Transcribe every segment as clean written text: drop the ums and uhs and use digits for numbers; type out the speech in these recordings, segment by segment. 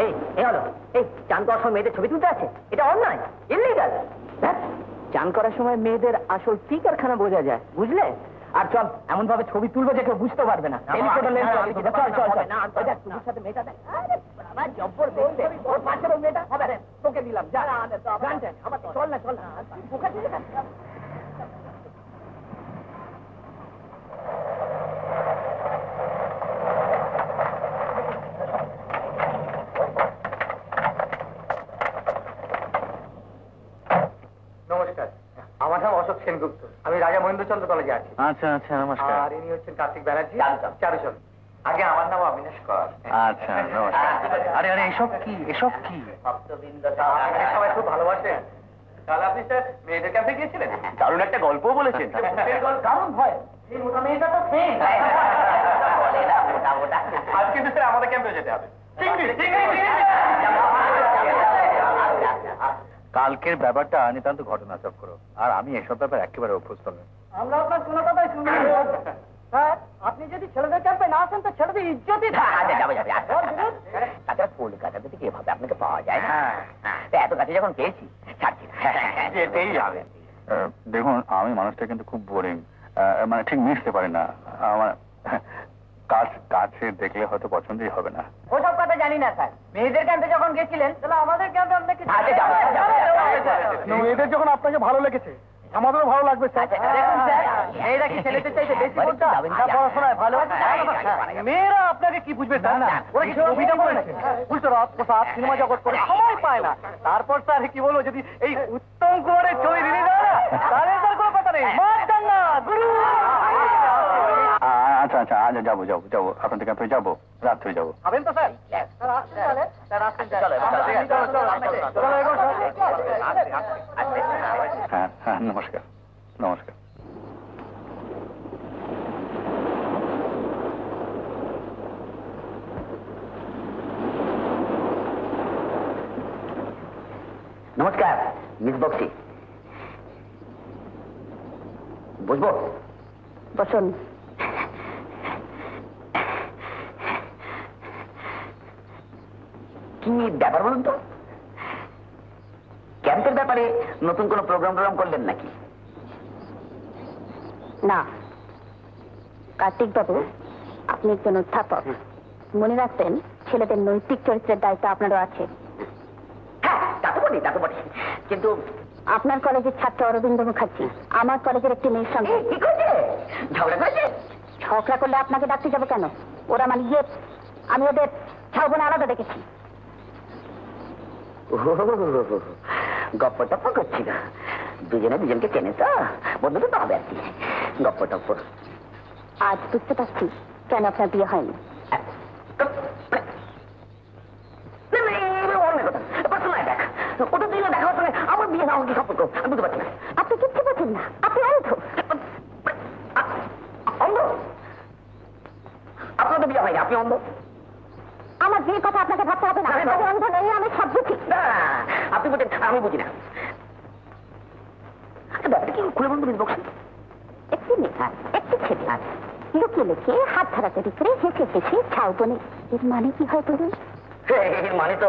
এই এই হলো এই চান করার সময় মেয়েদের ছবি তুলতে আছে, এটা অন্যায়, ইলিগাল। চান করার সময় মেয়েদের আসল ফিকারখানা বোঝা যায়, বুঝলে? আর চল এমন ভাবে ছবি তুলবো যে কেউ বুঝতে পারবে না। চল চল সাথে মেয়েটা দেখ, জব্বর দেখতে ওর পাশের মেয়েটা হবে রে, তোকে দিলাম যা। চল না চল না। নমস্কার, আমার নাম অশোক সেনগুপ্ত, আমি রাজা মহেন্দ্রচন্দ্র কলেজে আছি। আচ্ছা আচ্ছা, নমস্কার। আর ইনি হচ্ছেন কার্তিক ব্যানার্জি, চারুচন্দ্র। আগে আমার নাম অবিনাশ কর। আচ্ছা, নমস্কার। আরে আরে, এসব কি এসব কি? সবাই খুব ভালোবাসেন। তাহলে আপনি স্যার মেয়েদের ক্যাম্পে গিয়েছিলেন? দারুণ একটা গল্পও বলেছেন। কারণ ভয় এই মোটা মেয়েটা তো ফেন। আজ কিন্তু স্যার আমাদের ক্যাম্পে যেতে হবে। কালকের ব্যাপারটা নিতান্ত ঘটনা চক্র, আর আমি এসব ব্যাপার একেবারে অভ্যস্ত নই। আমরা আপনার কোনো কথাই শুনি না। হ্যাঁ, আপনি যদি ছেলেদের ক্যাম্পে না আসেন তো ছেলেদের ইজ্জতই তাছাড়া কলকাতাতে থেকে এভাবে আপনাকে পাওয়া যায় না, এত কাছে যখন পেয়েছি ছাড়ছি না, যেতেই যাবে। দেখুন, আমি মানুষটা কিন্তু খুব বোরিং, মানে ঠিক মিশতে পারি না। আমার কাছে দেখলে হয়তো পছন্দই হবে না। ওসব কথা জানি না স্যার। মেয়েদের ক্যাম্পে যখন গেছিলেন তাহলে আমাদের ক্যাম্পে আপনাকে মেয়েদের যখন আপনাকে ভালো লেগেছে আমাদেরও ভালো লাগবে স্যার। দেখুন স্যার, মেয়েরা কি ছেলেদের চাইতে বেশি বলতে পড়াশোনায় ভালো? মেয়েরা আপনাকে কি বুঝবে স্যার? ওরা কি ছবিটা করেছে উল্টো রথ প্রসাদ সিনেমা জগৎ করে সময় পায় না। তারপর স্যার কি বলবো, যদি এই উত্তম কুমারের ছবি রিলিজ হয় না তাহলে স্যার কোনো কথা নেই। গুরু আচ্ছা আচ্ছা, আজ যাবো যাবো যাবো, আপনাদের ক্যাম্পে যাবো, রাত্রে যাবো। হবেন তো স্যার? হ্যাঁ হ্যাঁ, নমস্কার নমস্কার। নমস্কার মিস বক্সি, বুঝবো? বসুন। কি ব্যাপার বলুন তো? ক্যাম্পের ব্যাপারে নতুন কোনো প্রোগ্রাম করলেন নাকি? না কার্তিক বাবু, আপনি একজন অধ্যাপক, মনে রাখবেন ছেলেদের নৈতিক চরিত্রের দায়িত্ব আপনারও আছে। হ্যাঁ, তা তো বলি, কিন্তু আপনার কলেজের ছাত্র অরবিন্দ মুখার্জি আমার কলেজের একটি মেয়ের সঙ্গে কি করেছে? ঝগড়া করেছে? ঝগড়া করলে আপনাকে ডাকতে যাবো কেন? ওরা মানে ইয়ে, আমি ওদের ছাউবনে আলাদা দেখেছি। গপ্প টপ্প করছিল, দুজনে দুজনকে চেনে তো, বন্ধু তো হবে আর কি, গপ্প টপ্প। আজ বুঝতে পারছি কেন আপনার বিয়ে হয়নি। ওটা তুই দেখা হতো না, আমার বিয়ে না কি সম্পর্ক আমি বুঝতে পারছি না। আপনি কিচ্ছু বোঝেন না, আপনি অন্ধ। অন্ধ? আপনার তো বিয়ে হয়নি, আপনি অন্ধ? আমার বিয়ের কথা আপনাকে ভাবতে হবে না, আমি অন্ধ নই, আমি সব বুঝি। আপনি বুঝেন, আমি বুঝি না। ব্যাপারটা কি খুলে বলুন মিস বক্সি? একটি মেয়ে, একটি ছেলে লুকিয়ে লুকিয়ে হাত ধরাধরি করে হেসে হেসে ছাউবনে, এর মানে কি হয় বলুন? এর মানে তো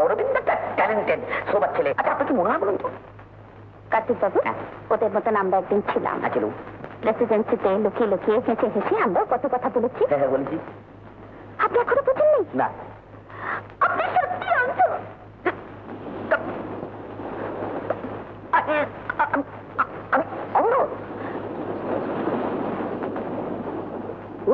অরবিন্দ একটা ট্যালেন্টেড সোবার ছেলে। আচ্ছা, আপনার কি মনে হয় বলুন তো? কার্তিক বাবু, ওদের মতন আমরা একদিন ছিলাম প্রেসিডেন্সিতে, লুকিয়ে লুকিয়ে হেসে হেসে আমরা কত কথা বলেছি। হ্যাঁ বলেছি। আপনি এখনো বুঝেননি? না। আপনি সত্যি অন্ধ। আমি অন্ধ? ও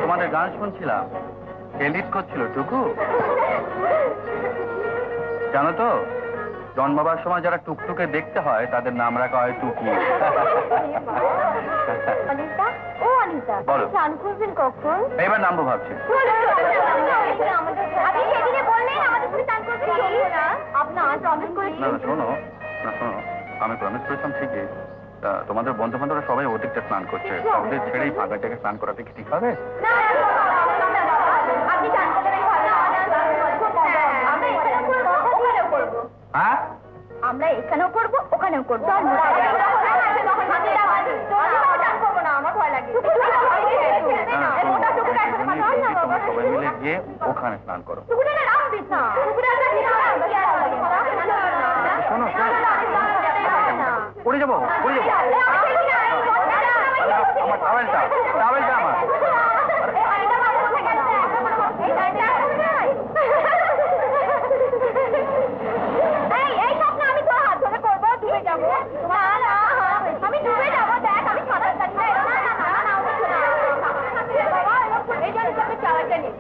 তোমাদের গান শুনছিলাম, এডিট করছিল টুকু। জানো তো, জন্মাবার সময় যারা টুকটুকে দেখতে হয় তাদের নাম রাখা হয় টুকি। অনিতা, ও অনিতা, বলো। স্নান করবেন কখন? এবার নামবো ভাবছি। আপনি সেদিনে বললেন আমাদের সাথে স্নান করবেন, চলুন না। আপনি আজ প্রমিস করেছেন। না শোনো, আমি প্রমিস করেছিলাম ঠিকই। তোমাদের বন্ধু বান্ধবরা সবাই ওদিকটা স্নান করছে, ওদের ছেড়েই ফাঁকাটাকে স্নান করাতে কি ঠিক হবে? আপনি স্নান করবেন ভালো। হ্যাঁ, আমরা এখানেও করবো ওখানেও করবো। আমার ভয় লাগে। সবাই মিলে গিয়ে ওখানে স্নান করো। শোনো, পড়ে যাবো। আমার টাওয়েলটা আমার। আমি ডুবে যাবো, দেখ আমি সাঁতার জানি না। এই জন্য তোকে চালাতে নেই।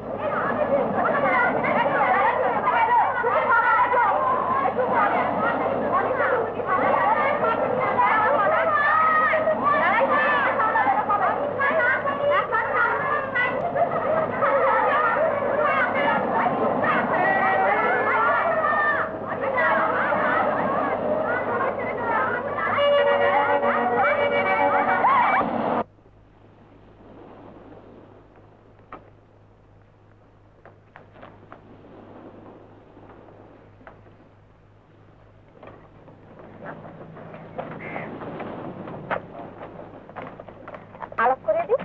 আলাপ করে দিই,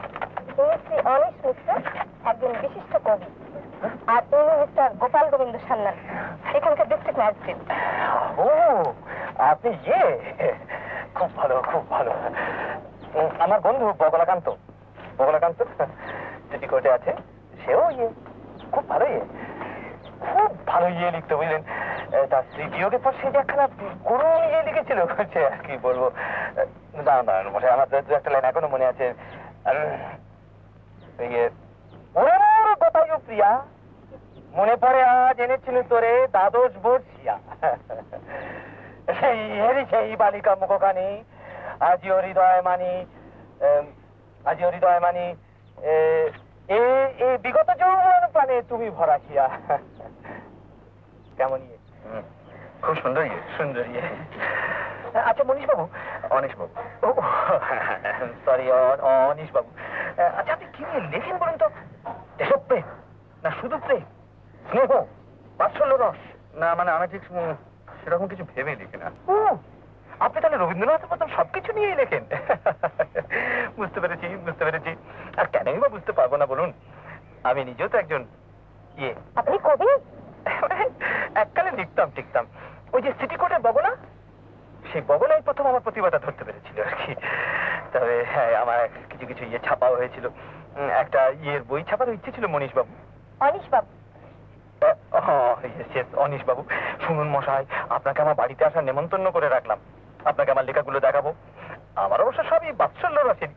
ইনি শ্রী অনিশ মিশ্র, একজন বিশিষ্ট কবি, আর ইনি মিস্টার গোপাল গোবিন্দ সান্যাল, এখানকার ডিস্ট্রিক্ট ম্যাজিস্ট্রেট। ও, আপনি খুব ভালো, খুব ভালো। আমার বন্ধু বগলাকান্ত সিটি কোর্টে আছে, সেও খুব ভালো খুব ভালো লিখতে, বুঝলেন। তার স্মৃতিয়োগের পর সে যে একখানা করুণ লিখেছিল, সে আর কি বলবো। দাঁড়ান বসে, আমার দু একটা লাইন এখনো মনে আছে। কথায় প্রিয়া, মনে পড়ে আজ এনেছিল তোরে দ্বাদশ বর্ষিয়া, সেই বালিকা মুখখানি আজিও হৃদয় মানি বিগত যৌবন প্রাণে তুমি ভরাখিয়া। কেমন খুব সুন্দর সুন্দর। আচ্ছা অনিশ বাবু, সরি অনিশ বাবু, আচ্ছা আপনি কি নিয়ে লেখেন বলুন তো? দেশপ্রেম না শুধু প্রেম, স্নেহ, বাৎসল্য রস? না মানে আমি ঠিক সেরকম কিছু ভেবে লিখি না। ও, আপনি তাহলে রবীন্দ্রনাথের মতন সবকিছু নিয়েই লেখেন। বুঝতে পেরেছি। আর কেনই বা বুঝতে পারবো না বলুন, আমি নিজেও তো একজন আপনি কবি? এককালে লিখতাম। ওই যে সিটি কোর্টের বগলা, সেই বগলাই প্রথম আমার প্রতিভাটা ধরতে পেরেছিল আর কি। তবে হ্যাঁ, আমার কিছু ছাপাও হয়েছিল। একটা বই ছাপার ইচ্ছে ছিল মনীষ বাবু। অনিশ বাবু? অনিশ বাবু, শুনুন মশাই, আপনাকে আমার বাড়িতে আসার নেমন্তন্ন করে রাখলাম। আপনাকে আমার লেখাগুলো দেখাবো। আমার অবশ্য সবই বাৎসল্য রসের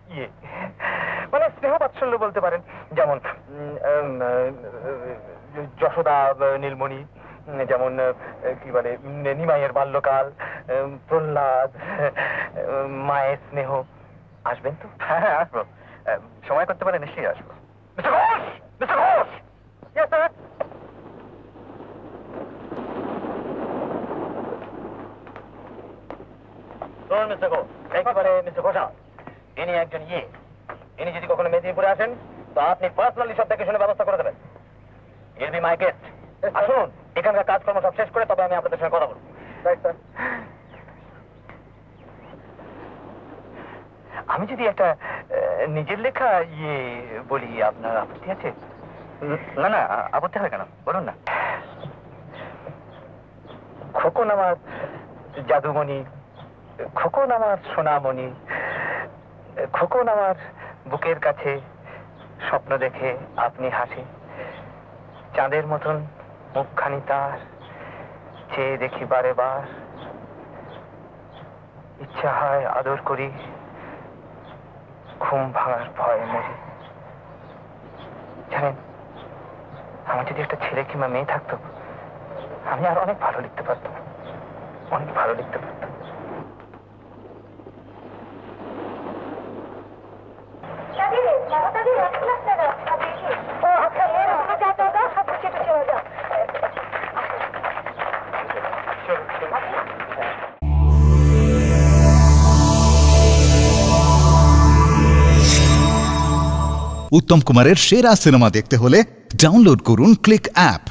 মানে স্নেহ বাৎসল্য বলতে পারেন। যেমন যশোদা নীলমণি, যেমন কি বলে নিমাইয়ের বাল্যকাল, প্রহ্লাদ, মায়ের স্নেহ। আসবেন তো? হ্যাঁ আসবো, সময় করতে পারে নিশ্চয়ই আসবো। Mister Ghosh! Yes, sir. Mister Ghosh, একেবারে মিস্টার ঘোষাল, ইনি একজন ইনি যদি কখনো মেদিনীপুরে আসেন তো আপনি পার্সোনালি সব দেখে শুনে ব্যবস্থা করে দেবেন। ইল বি মাই গেস্ট। আসুন, এখানকার কাজকর্ম সব শেষ করে তবে আমি আপনাদের সঙ্গে কথা বলবো। আমি যদি একটা নিজের লেখা বলি, আপনার আপত্তি আছে? না আপত্তি হয় কেন, বলুন না। খোকন আমার জাদুমণি, খোকন আমার সোনামণি, খোকন আমার বুকের কাছে স্বপ্ন দেখে আপনি হাসি, চাঁদের মতন মুখখানি তার চেয়ে দেখি বারে বার, ইচ্ছা হয় আদর করি, ঘুম ভাঙার ভয়ে মরি। জানেন, আমার যদি একটা ছেলে কিংবা মেয়ে থাকতো, আমি আর অনেক ভালো লিখতে পারতাম। অনেক ভালো লিখতে পারতাম। ও আচ্ছা মেয়ের ওখানে যা যা সব গুছিয়ে টুছিয়ে যাও। উত্তম কুমারের সেরা সিনেমা দেখতে হলে ডাউনলোড করুন ক্লিক অ্যাপ।